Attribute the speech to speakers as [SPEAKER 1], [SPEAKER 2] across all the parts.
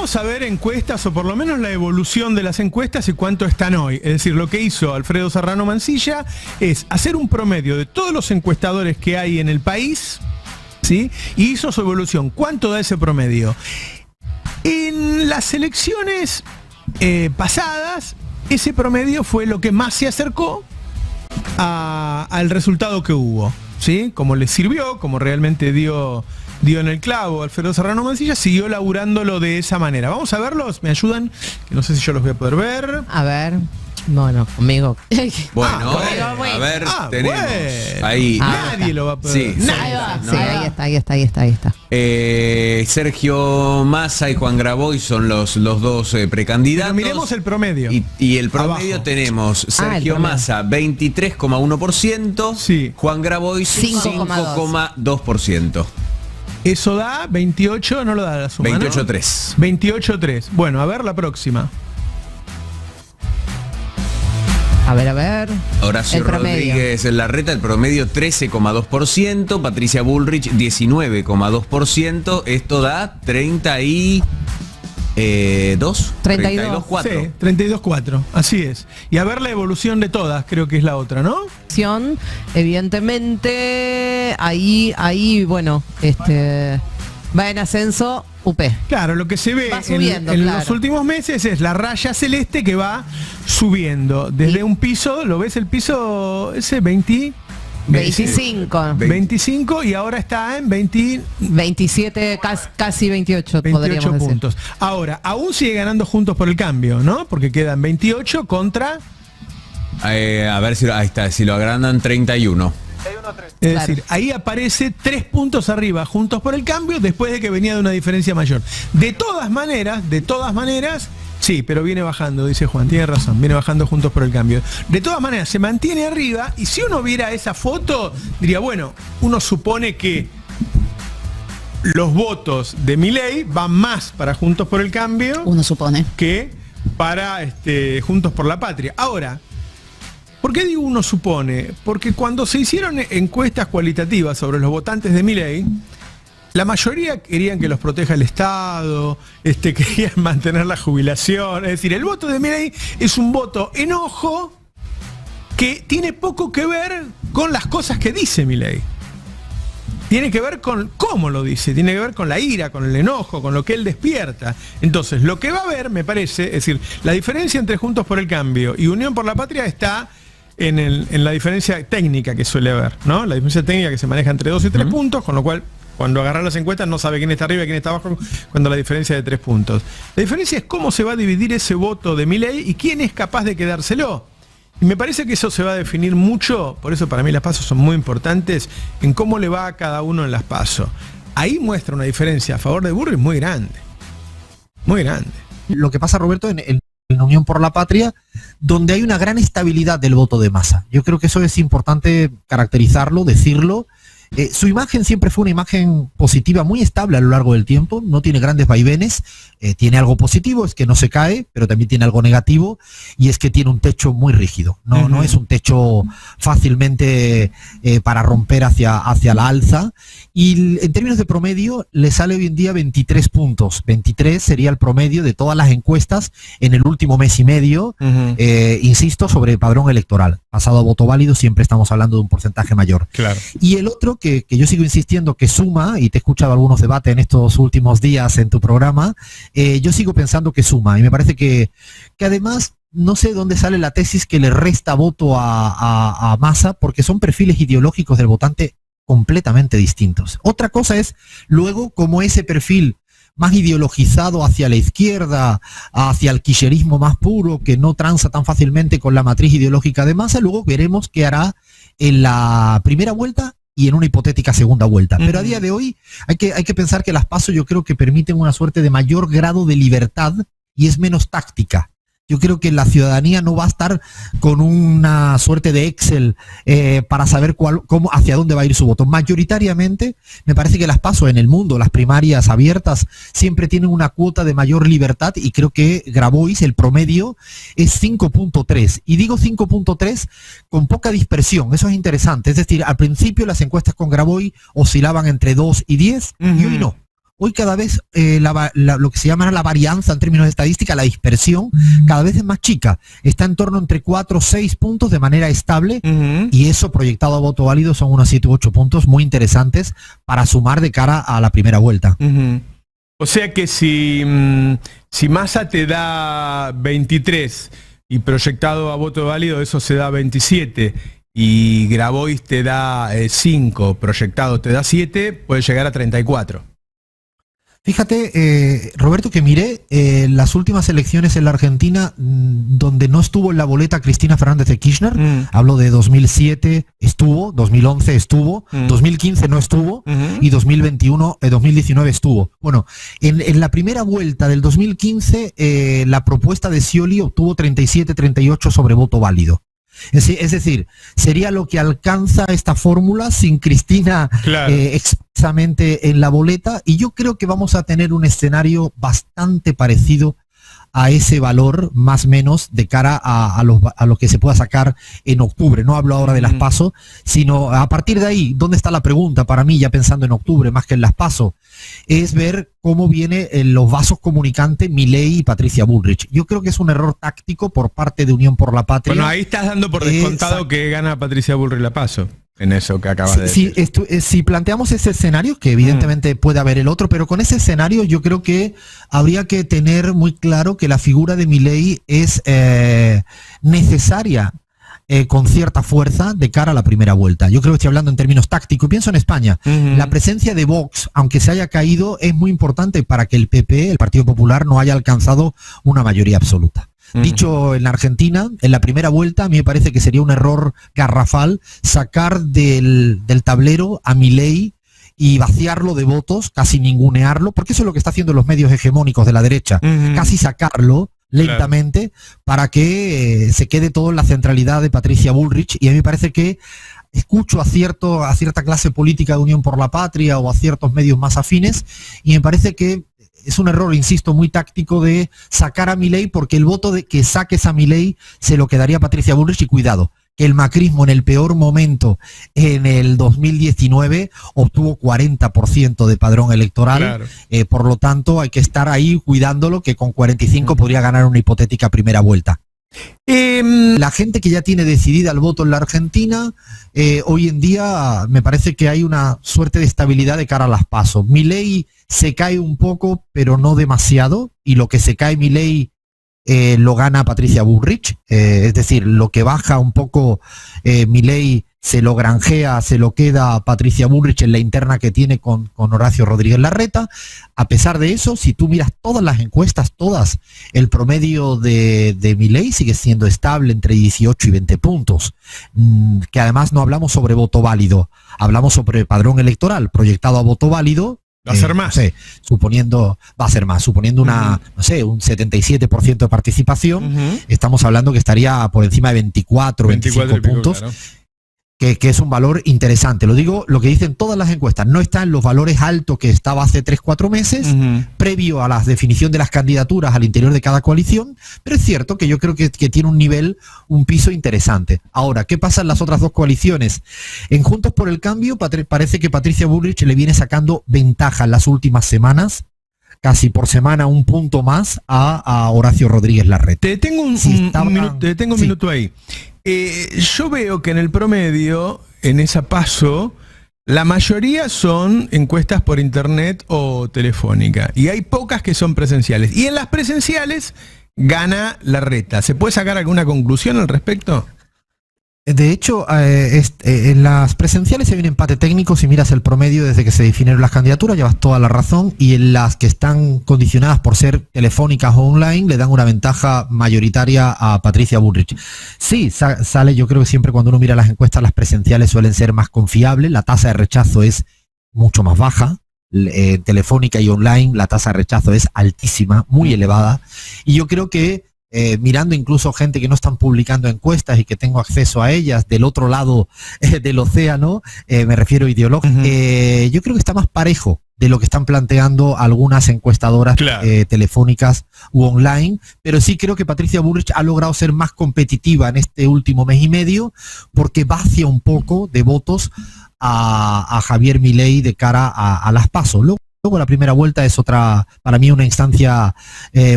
[SPEAKER 1] vamos a ver encuestas, o por lo menos la evolución de las encuestas y cuánto están hoy. Es decir, lo que hizo Alfredo Serrano Mansilla es hacer un promedio de todos los encuestadores que hay en el país, ¿sí? Y hizo su evolución. ¿Cuánto da ese promedio? En las elecciones pasadas, ese promedio fue lo que más se acercó al resultado que hubo, ¿sí? Como le sirvió, como realmente dio en el clavo Alfredo Serrano Mansilla, siguió laburándolo de esa manera. Vamos a verlos, ¿me ayudan? Que no sé si yo los voy a poder ver.
[SPEAKER 2] A ver, bueno, conmigo.
[SPEAKER 3] Bueno, a ver, tenemos
[SPEAKER 1] bueno.
[SPEAKER 3] ahí.
[SPEAKER 1] Nadie lo va a poder.
[SPEAKER 3] Sí,
[SPEAKER 2] Ahí va,
[SPEAKER 3] no.
[SPEAKER 2] sí, ahí está.
[SPEAKER 3] Sergio Massa y Juan Grabois son los dos precandidatos.
[SPEAKER 1] Pero miremos el promedio.
[SPEAKER 3] Y el promedio
[SPEAKER 1] Abajo.
[SPEAKER 3] tenemos Sergio Massa 23,1%,
[SPEAKER 1] sí.
[SPEAKER 3] Juan Grabois 5,2%.
[SPEAKER 1] Eso da 28, no lo da la suma,
[SPEAKER 3] 28,3.
[SPEAKER 1] 28,3. Bueno, a ver la próxima.
[SPEAKER 2] A ver.
[SPEAKER 3] Horacio
[SPEAKER 2] El promedio.
[SPEAKER 3] Rodríguez Larreta, el promedio 13,2%, Patricia Bullrich 19,2%, esto da 32.
[SPEAKER 2] 32,4.
[SPEAKER 1] Sí, 32,4, así es. Y a ver la evolución de todas, creo que es la otra, ¿no?
[SPEAKER 2] Evidentemente, ahí, bueno, va en ascenso UP.
[SPEAKER 1] Claro, lo que se ve
[SPEAKER 2] Va subiendo,
[SPEAKER 1] en
[SPEAKER 2] claro.
[SPEAKER 1] los últimos meses es la raya celeste que va subiendo. Desde un piso, ¿lo ves el piso ese? 25 y ahora está en
[SPEAKER 2] 27, casi 28,
[SPEAKER 1] 28
[SPEAKER 2] podríamos decir.
[SPEAKER 1] puntos. Ahora, aún sigue ganando Juntos por el Cambio, ¿no? Porque quedan 28 contra...
[SPEAKER 3] A ver si ahí está, si lo agrandan 31.
[SPEAKER 1] Es decir, ahí aparece 3 puntos arriba Juntos por el Cambio después de que venía de una diferencia mayor. De todas maneras, sí, pero viene bajando, dice Juan, tiene razón, viene bajando Juntos por el Cambio. De todas maneras, se mantiene arriba y si uno viera esa foto, diría, bueno, uno supone que los votos de Milei van más para Juntos por el Cambio,
[SPEAKER 4] uno supone,
[SPEAKER 1] que para Juntos por la Patria. Ahora, ¿por qué digo uno supone? Porque cuando se hicieron encuestas cualitativas sobre los votantes de Milei, la mayoría querían que los proteja el Estado, querían mantener la jubilación. Es decir, el voto de Milei es un voto enojo que tiene poco que ver con las cosas que dice Milei. Tiene que ver con cómo lo dice, tiene que ver con la ira, con el enojo, con lo que él despierta. Entonces, lo que va a haber, me parece, es decir, la diferencia entre Juntos por el Cambio y Unión por la Patria está en la diferencia técnica que suele haber, ¿no? La diferencia técnica que se maneja entre 2 y 3 puntos, con lo cual cuando agarran las encuestas no sabe quién está arriba y quién está abajo cuando la diferencia es de 3 puntos. La diferencia es cómo se va a dividir ese voto de Milei y quién es capaz de quedárselo. Y me parece que eso se va a definir mucho, por eso para mí las PASO son muy importantes, en cómo le va a cada uno en las PASO. Ahí muestra una diferencia a favor de Bullrich muy grande. Muy grande.
[SPEAKER 5] Lo que pasa, Roberto, en Unión por la Patria, donde hay una gran estabilidad del voto de Massa. Yo creo que eso es importante caracterizarlo, decirlo. Su imagen siempre fue una imagen positiva, muy estable a lo largo del tiempo, no tiene grandes vaivenes, tiene algo positivo, es que no se cae, pero también tiene algo negativo, y es que tiene un techo muy rígido, no es un techo fácilmente para romper hacia la alza, y en términos de promedio le sale hoy en día 23 puntos, 23 sería el promedio de todas las encuestas en el último mes y medio, insisto, sobre el padrón electoral, pasado a voto válido siempre estamos hablando de un porcentaje mayor.
[SPEAKER 1] Claro.
[SPEAKER 5] Y el otro que yo sigo insistiendo que suma, y te he escuchado algunos debates en estos últimos días en tu programa, yo sigo pensando que suma, y me parece que además, no sé dónde sale la tesis que le resta voto a Massa, porque son perfiles ideológicos del votante completamente distintos. Otra cosa es luego cómo ese perfil más ideologizado hacia la izquierda, hacia el kirchnerismo más puro, que no transa tan fácilmente con la matriz ideológica de Massa, luego veremos qué hará en la primera vuelta y en una hipotética segunda vuelta. Pero a día de hoy hay que pensar que las PASO yo creo que permiten una suerte de mayor grado de libertad y es menos táctica. Yo creo que la ciudadanía no va a estar con una suerte de Excel para saber hacia dónde va a ir su voto. Mayoritariamente, me parece que las PASO en el mundo, las primarias abiertas, siempre tienen una cuota de mayor libertad y creo que Grabois, el promedio, es 5.3. Y digo 5.3 con poca dispersión, eso es interesante. Es decir, al principio las encuestas con Grabois oscilaban entre 2 y 10 y hoy no. hoy cada vez lo que se llama la varianza en términos de estadística, la dispersión, cada vez es más chica. Está en torno entre 4 o 6 puntos de manera estable, y eso proyectado a voto válido son unos 7 u 8 puntos muy interesantes para sumar de cara a la primera vuelta.
[SPEAKER 1] O sea que si Massa te da 23 y proyectado a voto válido eso se da 27, y Grabois te da 5, proyectado te da 7, puede llegar a 34.
[SPEAKER 5] Fíjate, Roberto, que miré las últimas elecciones en la Argentina donde no estuvo en la boleta Cristina Fernández de Kirchner. Hablo de 2007 estuvo, 2011 estuvo, 2015 no estuvo, y 2019 estuvo. Bueno, en la primera vuelta del 2015 la propuesta de Scioli obtuvo 37-38 sobre voto válido. Es decir, sería lo que alcanza esta fórmula sin Cristina expresamente en la boleta, y yo creo que vamos a tener un escenario bastante parecido a ese valor, más o menos, de cara a lo que se pueda sacar en octubre. No hablo ahora de las PASO, sino a partir de ahí, ¿dónde está la pregunta para mí, ya pensando en octubre, más que en las PASO? Es ver cómo vienen los vasos comunicantes Milei y Patricia Bullrich. Yo creo que es un error táctico por parte de Unión por la Patria.
[SPEAKER 1] Bueno, ahí estás dando por descontado que gana Patricia Bullrich la PASO. En eso que acabas de decir.
[SPEAKER 5] Si planteamos ese escenario, que evidentemente puede haber el otro, pero con ese escenario yo creo que habría que tener muy claro que la figura de Milei es necesaria con cierta fuerza de cara a la primera vuelta. Yo creo que estoy hablando en términos tácticos. Pienso en España. La presencia de Vox, aunque se haya caído, es muy importante para que el PP, el Partido Popular, no haya alcanzado una mayoría absoluta. Dicho en la Argentina, en la primera vuelta, a mí me parece que sería un error garrafal sacar del tablero a Milei y vaciarlo de votos, casi ningunearlo, porque eso es lo que está haciendo los medios hegemónicos de la derecha, casi sacarlo lentamente para que se quede todo en la centralidad de Patricia Bullrich. Y a mí me parece que escucho a cierta clase política de Unión por la Patria o a ciertos medios más afines, y me parece que es un error, insisto, muy táctico de sacar a Milei, porque el voto de que saques a Milei se lo quedaría a Patricia Bullrich. Y cuidado, que el macrismo en el peor momento, en el 2019, obtuvo 40% de padrón electoral. Por lo tanto, hay que estar ahí cuidándolo, que con 45 podría ganar una hipotética primera vuelta. La gente que ya tiene decidida el voto en la Argentina, hoy en día me parece que hay una suerte de estabilidad de cara a las PASO. Milei se cae un poco, pero no demasiado, y lo que se cae Milei lo gana Patricia Bullrich, es decir, lo que baja un poco Milei se lo granjea, se lo queda Patricia Bullrich en la interna que tiene con Horacio Rodríguez Larreta. A pesar de eso, si tú miras todas las encuestas, el promedio de Milei sigue siendo estable entre 18 y 20 puntos, que además no hablamos sobre voto válido, hablamos sobre padrón electoral proyectado a voto válido.
[SPEAKER 1] Va a ser más.
[SPEAKER 5] Suponiendo una, un 77% de participación, estamos hablando que estaría por encima de 24 25 puntos. Claro. Que es un valor interesante. Lo digo, lo que dicen todas las encuestas, no está en los valores altos que estaba hace 3-4 meses, previo a la definición de las candidaturas al interior de cada coalición, pero es cierto que yo creo que tiene un piso interesante. Ahora, ¿qué pasa en las otras dos coaliciones? En Juntos por el Cambio parece que Patricia Bullrich le viene sacando ventaja en las últimas semanas, casi por semana un punto más a Horacio Rodríguez Larreta.
[SPEAKER 1] Te detengo un minuto ahí. Yo veo que en el promedio, en esa PASO, la mayoría son encuestas por internet o telefónica, y hay pocas que son presenciales. Y en las presenciales gana Larreta. ¿Se puede sacar alguna conclusión al respecto?
[SPEAKER 5] De hecho, en las presenciales se viene empate técnico. Si miras el promedio desde que se definieron las candidaturas, llevas toda la razón, y en las que están condicionadas por ser telefónicas o online le dan una ventaja mayoritaria a Patricia Bullrich. Sí, sale, yo creo que siempre cuando uno mira las encuestas, las presenciales suelen ser más confiables, la tasa de rechazo es mucho más baja. Telefónica y online la tasa de rechazo es altísima, muy elevada, y yo creo que mirando incluso gente que no están publicando encuestas y que tengo acceso a ellas del otro lado del océano, me refiero ideológico, yo creo que está más parejo de lo que están planteando algunas encuestadoras telefónicas u online, pero sí creo que Patricia Bullrich ha logrado ser más competitiva en este último mes y medio, porque vacia un poco de votos a Javier Milei de cara a las PASO. Luego la primera vuelta es otra, para mí, una instancia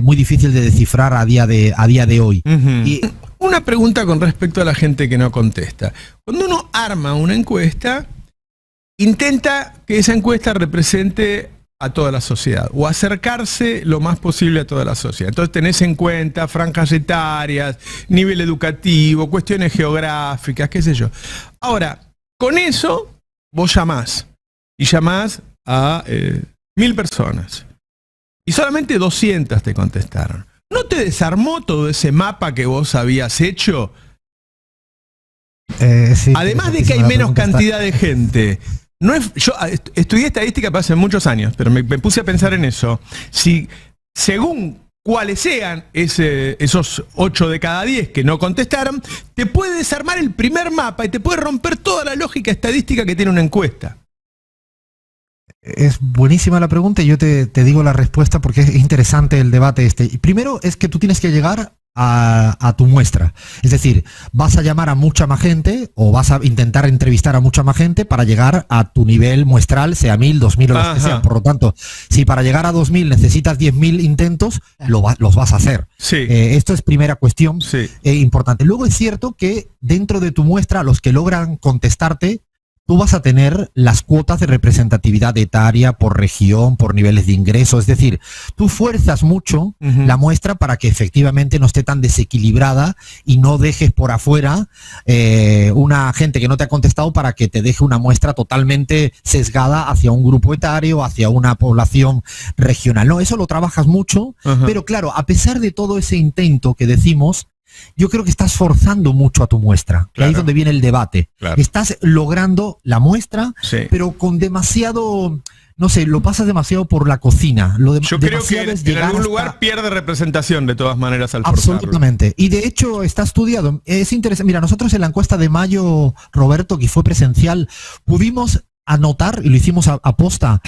[SPEAKER 5] muy difícil de descifrar a día de hoy. Y
[SPEAKER 1] una pregunta con respecto a la gente que no contesta. Cuando uno arma una encuesta, intenta que esa encuesta represente a toda la sociedad o acercarse lo más posible a toda la sociedad. Entonces tenés en cuenta franjas etarias, nivel educativo, cuestiones geográficas, qué sé yo. Ahora, con eso vos llamás y llamás a 1000 personas y solamente 200 te contestaron. ¿No te desarmó todo ese mapa que vos habías hecho?
[SPEAKER 5] sí,
[SPEAKER 1] Además de que hay menos cantidad de gente. No es, yo estudié estadística hace muchos años, pero me puse a pensar en eso. Si según cuáles sean esos 8 de cada 10 que no contestaron, te puede desarmar el primer mapa y te puede romper toda la lógica estadística que tiene una encuesta.
[SPEAKER 5] Es buenísima la pregunta y yo te digo la respuesta porque es interesante el debate este. Y primero es que tú tienes que llegar a tu muestra. Es decir, vas a llamar a mucha más gente o vas a intentar entrevistar a mucha más gente para llegar a tu nivel muestral, sea 1000, 2000 o los que sean. Por lo tanto, si para llegar a 2000 necesitas 10.000 intentos, los vas a hacer.
[SPEAKER 1] Sí.
[SPEAKER 5] Esto es primera cuestión
[SPEAKER 1] Sí.
[SPEAKER 5] importante. Luego es cierto que dentro de tu muestra, los que logran contestarte, tú vas a tener las cuotas de representatividad etaria por región, por niveles de ingreso. Es decir, tú fuerzas mucho la muestra para que efectivamente no esté tan desequilibrada y no dejes por afuera una gente que no te ha contestado para que te deje una muestra totalmente sesgada hacia un grupo etario, hacia una población regional. No, eso lo trabajas mucho, pero claro, a pesar de todo ese intento que decimos, yo creo que estás forzando mucho a tu muestra. Claro. Ahí es donde viene el debate. Claro. Estás logrando la muestra, sí, pero con demasiado, no sé, lo pasas demasiado por la cocina.
[SPEAKER 1] Yo creo que en algún lugar pierde representación de todas maneras al forzarlo.
[SPEAKER 5] Absolutamente. Y de hecho está estudiado. Es interesante. Mira, nosotros en la encuesta de mayo, Roberto, que fue presencial, pudimos anotar, y lo hicimos a posta,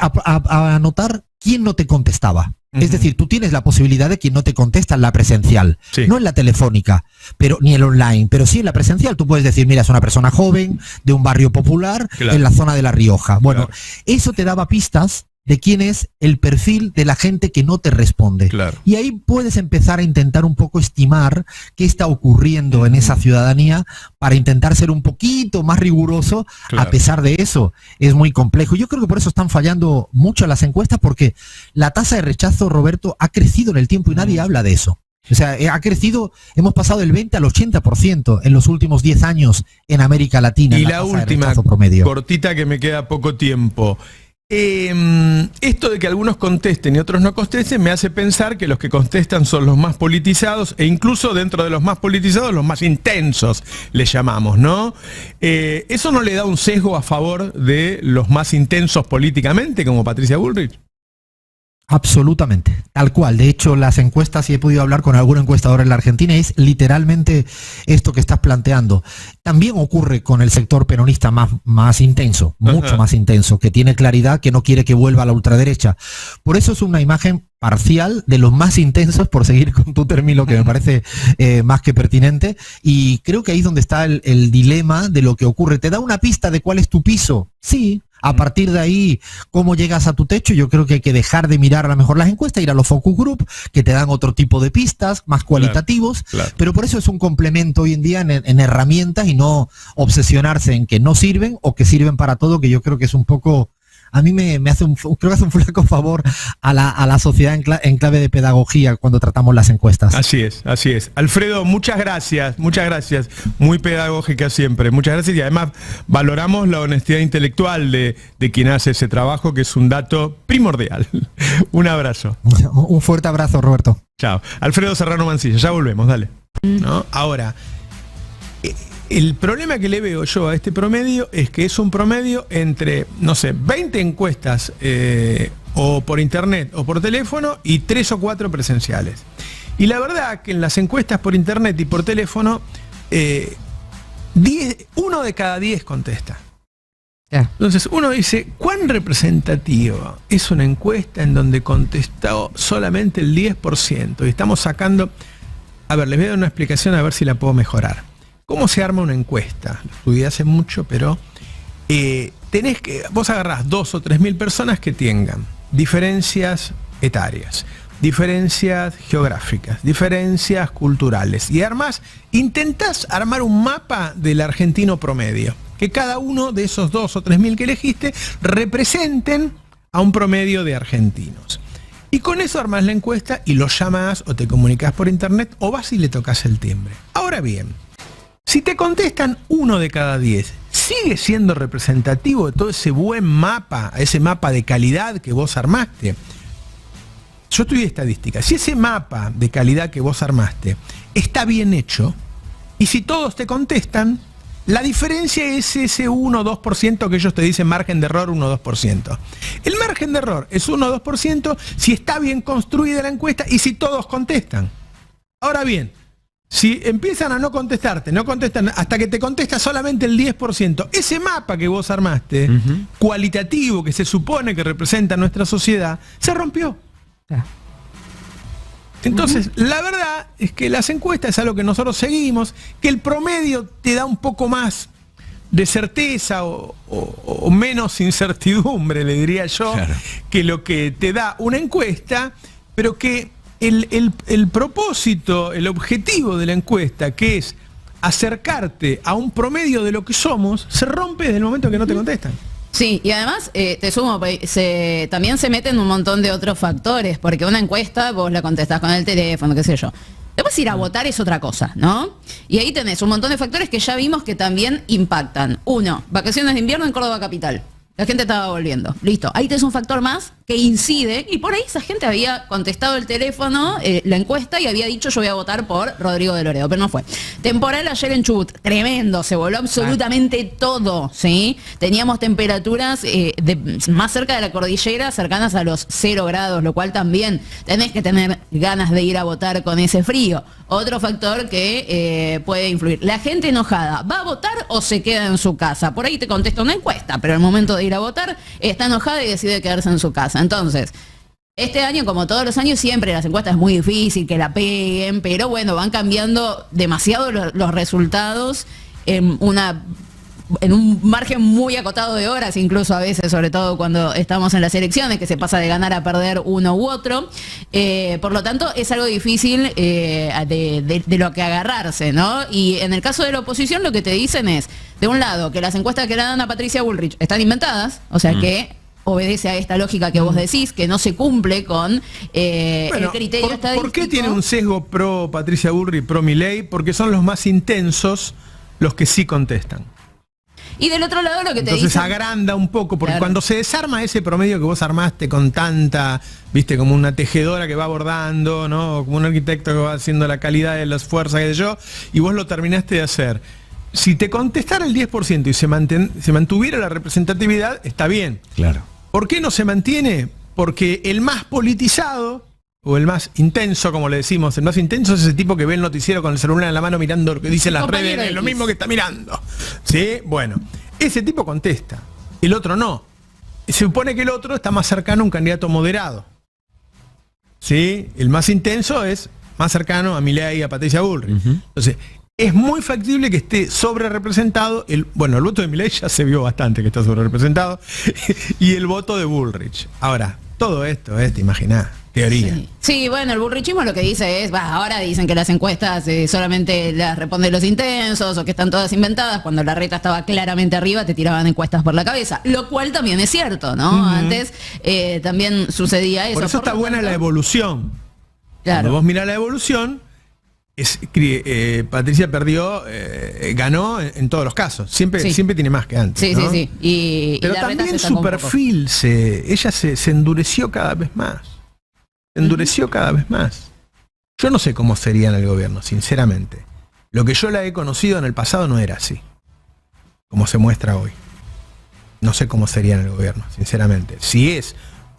[SPEAKER 5] a anotar quién no te contestaba. Es decir, tú tienes la posibilidad de quien no te contesta en la presencial, sí, no en la telefónica, pero ni en online, pero sí en la presencial. Tú puedes decir, mira, es una persona joven, de un barrio popular, claro, en la zona de La Rioja. Bueno, claro, eso te daba pistas de quién es el perfil de la gente que no te responde. Claro. Y ahí puedes empezar a intentar un poco estimar qué está ocurriendo en esa ciudadanía para intentar ser un poquito más riguroso. Claro. A pesar de eso, es muy complejo. Yo creo que por eso están fallando mucho las encuestas, porque la tasa de rechazo, Roberto, ha crecido en el tiempo y nadie habla de eso. O sea, ha crecido, hemos pasado del 20 al 80% en los últimos 10 años en América Latina.
[SPEAKER 1] Y la última, cortita, que me queda poco tiempo. Esto de que algunos contesten y otros no contesten me hace pensar que los que contestan son los más politizados, e incluso dentro de los más politizados los más intensos, les llamamos, ¿no? ¿Eso no le da un sesgo a favor de los más intensos políticamente, como Patricia Bullrich?
[SPEAKER 5] Absolutamente, tal cual. De hecho, las encuestas, y he podido hablar con algún encuestador en la Argentina, es literalmente esto que estás planteando. También ocurre con el sector peronista más intenso, mucho más intenso, que tiene claridad, que no quiere que vuelva a la ultraderecha. Por eso es una imagen parcial de los más intensos, por seguir con tu término, que me parece más que pertinente, y creo que ahí es donde está el dilema de lo que ocurre. ¿Te da una pista de cuál es tu piso? Sí. A partir de ahí, ¿cómo llegas a tu techo? Yo creo que hay que dejar de mirar a lo mejor las encuestas, ir a los focus group, que te dan otro tipo de pistas, más cualitativos, claro. Pero por eso es un complemento hoy en día en herramientas, y no obsesionarse en que no sirven o que sirven para todo, que yo creo que es un poco... A mí creo que hace un flaco favor a la sociedad en clave de pedagogía cuando tratamos las encuestas.
[SPEAKER 1] Así es, así es. Alfredo, muchas gracias. Muy pedagógica siempre. Muchas gracias, y además valoramos la honestidad intelectual de quien hace ese trabajo, que es un dato primordial. Un abrazo.
[SPEAKER 5] Un fuerte abrazo, Roberto.
[SPEAKER 1] Chao. Alfredo Serrano Mancilla, ya volvemos, dale. ¿No? Ahora, el problema que le veo yo a este promedio es que es un promedio entre, no sé, 20 encuestas o por internet o por teléfono y 3 o 4 presenciales. Y la verdad que en las encuestas por internet y por teléfono, 1 de cada 10 contesta. Entonces uno dice, ¿cuán representativa es una encuesta en donde contestó solamente el 10%? Y estamos sacando... A ver, les voy a dar una explicación a ver si la puedo mejorar. ¿Cómo se arma una encuesta? Lo estudié hace mucho, pero vos agarrás 2 o 3 mil personas que tengan diferencias etarias, diferencias geográficas, diferencias culturales, y intentás armar un mapa del argentino promedio, que cada uno de esos 2 o 3 mil que elegiste representen a un promedio de argentinos. Y con eso armás la encuesta y lo llamás o te comunicás por internet o vas y le tocas el timbre. Ahora bien, si te contestan 1 de cada 10, ¿sigue siendo representativo de todo ese buen mapa, ese mapa de calidad que vos armaste? Yo estudié estadística. Si ese mapa de calidad que vos armaste está bien hecho, y si todos te contestan, la diferencia es ese 1 o 2% que ellos te dicen margen de error 1 o 2%. El margen de error es 1 o 2% si está bien construida la encuesta y si todos contestan. Ahora bien, si empiezan a no contestarte, no contestan hasta que te contesta solamente el 10%, ese mapa que vos armaste, cualitativo, que se supone que representa nuestra sociedad, se rompió. Entonces, la verdad es que las encuestas es algo que nosotros seguimos, que el promedio te da un poco más de certeza o menos incertidumbre, le diría yo, claro, que lo que te da una encuesta, pero que el propósito, el objetivo de la encuesta, que es acercarte a un promedio de lo que somos, se rompe desde el momento que no te contestan.
[SPEAKER 4] Sí, y además, te sumo, también se meten un montón de otros factores, porque una encuesta vos la contestás con el teléfono, qué sé yo. Después ir a votar es otra cosa, ¿no? Y ahí tenés un montón de factores que ya vimos que también impactan. 1, vacaciones de invierno en Córdoba capital. La gente estaba volviendo. Listo. Ahí tenés un factor más que incide, y por ahí esa gente había contestado el teléfono, la encuesta, y había dicho yo voy a votar por Rodrigo de Loredo, pero no fue. Temporal ayer en Chubut, tremendo, se voló absolutamente todo, ¿sí? Teníamos temperaturas más cerca de la cordillera, cercanas a los 0 grados, lo cual también tenés que tener ganas de ir a votar con ese frío. Otro factor que puede influir. La gente enojada, ¿va a votar o se queda en su casa? Por ahí te contesta una encuesta, pero al momento de ir a votar está enojada y decide quedarse en su casa. Entonces, este año, como todos los años, siempre las encuestas es muy difícil que la peguen, pero bueno, van cambiando demasiado los resultados en un margen muy acotado de horas, incluso a veces, sobre todo cuando estamos en las elecciones, que se pasa de ganar a perder uno u otro. Por lo tanto, es algo difícil de lo que agarrarse, ¿no? Y en el caso de la oposición, lo que te dicen es, de un lado, que las encuestas que le dan a Patricia Bullrich están inventadas, o sea que obedece a esta lógica que vos decís, que no se cumple con el criterio estadístico.
[SPEAKER 1] ¿Por qué tiene un sesgo pro Patricia Bullrich, pro Milei? Porque son los más intensos los que sí contestan.
[SPEAKER 4] Y del otro lado lo que te
[SPEAKER 1] Entonces
[SPEAKER 4] dicen...
[SPEAKER 1] agranda un poco, porque
[SPEAKER 4] claro,
[SPEAKER 1] cuando se desarma ese promedio que vos armaste con tanta, viste, como una tejedora que va bordando, ¿no? Como un arquitecto que va haciendo la calidad de las fuerzas que yo, y vos lo terminaste de hacer. Si te contestara el 10% y se mantuviera la representatividad, está bien.
[SPEAKER 3] Claro.
[SPEAKER 1] ¿Por qué no se mantiene? Porque el más politizado, o el más intenso, como le decimos, el más intenso es ese tipo que ve el noticiero con el celular en la mano mirando lo que dicen las redes, es lo mismo que está mirando. ¿Sí? Bueno, ese tipo contesta, el otro no. Se supone que el otro está más cercano a un candidato moderado. ¿Sí? El más intenso es más cercano a Milei y a Patricia Bullrich. Entonces, es muy factible que esté sobre representado, el voto de Milei ya se vio bastante que está sobre representado, y el voto de Bullrich. Ahora, todo esto te imaginás, teoría.
[SPEAKER 4] Sí, bueno, el bullrichismo lo que dice es, ahora dicen que las encuestas solamente las responden los intensos o que están todas inventadas. Cuando la reta estaba claramente arriba te tiraban encuestas por la cabeza, lo cual también es cierto, ¿no? Antes también sucedía eso.
[SPEAKER 1] Por eso está buena la evolución.
[SPEAKER 4] Claro.
[SPEAKER 1] Cuando vos mirás la evolución, Patricia perdió, ganó en todos los casos. Siempre tiene más que antes.
[SPEAKER 4] Sí,
[SPEAKER 1] ¿no?
[SPEAKER 4] sí.
[SPEAKER 1] Pero también su perfil, ella se endureció cada vez más. Se endureció cada vez más. Yo no sé cómo sería en el gobierno, sinceramente. Lo que yo la he conocido en el pasado no era así, como se muestra hoy. No sé cómo sería en el gobierno, sinceramente. Si es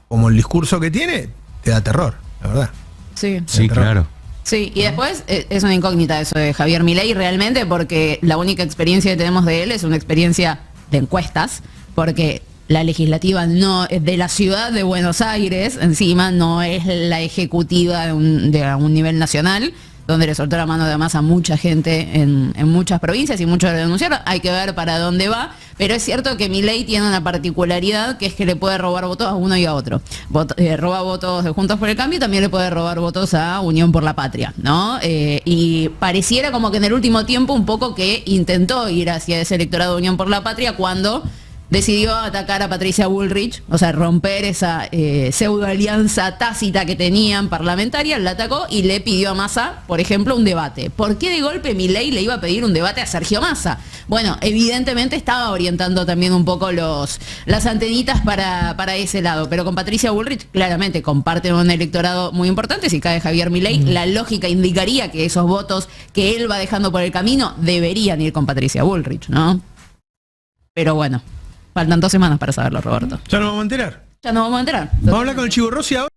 [SPEAKER 1] como el discurso que tiene, te da terror, la verdad.
[SPEAKER 4] Sí,
[SPEAKER 3] claro.
[SPEAKER 4] Sí, y después es una incógnita eso de Javier Milei realmente, porque la única experiencia que tenemos de él es una experiencia de encuestas, porque la legislativa no es de la ciudad de Buenos Aires, encima no es la ejecutiva de un nivel nacional, donde le soltó la mano además a mucha gente en muchas provincias y muchos lo denunciaron. Hay que ver para dónde va, pero es cierto que Milei tiene una particularidad que es que le puede robar votos a uno y a otro. Roba votos de Juntos por el Cambio y también le puede robar votos a Unión por la Patria, ¿no? Y pareciera como que en el último tiempo un poco que intentó ir hacia ese electorado de Unión por la Patria cuando decidió atacar a Patricia Bullrich, o sea, romper esa pseudo alianza tácita que tenían parlamentaria, la atacó y le pidió a Massa, por ejemplo, un debate. ¿Por qué de golpe Milei le iba a pedir un debate a Sergio Massa? Bueno, evidentemente estaba orientando también un poco las antenitas para ese lado, pero con Patricia Bullrich claramente comparten un electorado muy importante. Si cae Javier Milei, la lógica indicaría que esos votos que él va dejando por el camino deberían ir con Patricia Bullrich, ¿no? Pero bueno, faltan 2 semanas para saberlo, Roberto.
[SPEAKER 1] Ya nos vamos a enterar.
[SPEAKER 4] Ya nos vamos a enterar.
[SPEAKER 1] Vamos a hablar con el Chivo Rossi ahora.